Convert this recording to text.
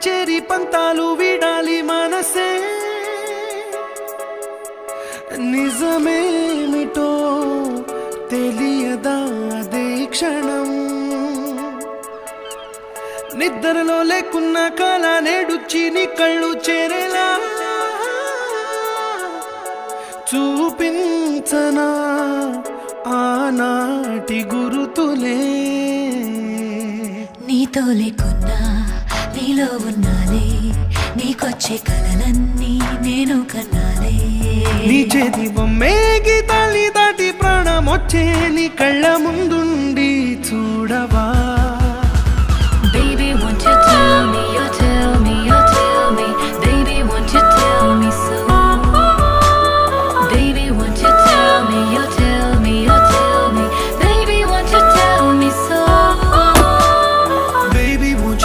చేరి పంతాలు వీడాలి మనసే నిజమేమిటో తెలియదా అదే క్షణం నిద్రలో లేకున్న కళ నేడుచ్చి నీ కళ్ళు చేరేలా చూపించనా ఆనాటి గురుతులే నీతో లేకున్నా నీలో ఉన్నాలే నీకొచ్చే కలలన్నీ నేను కన్నాలే నీ చేతి బొమ్మే గీతాలి దాటి ప్రాణం వచ్చే నీ కళ్ళ ముందుండి చూడవా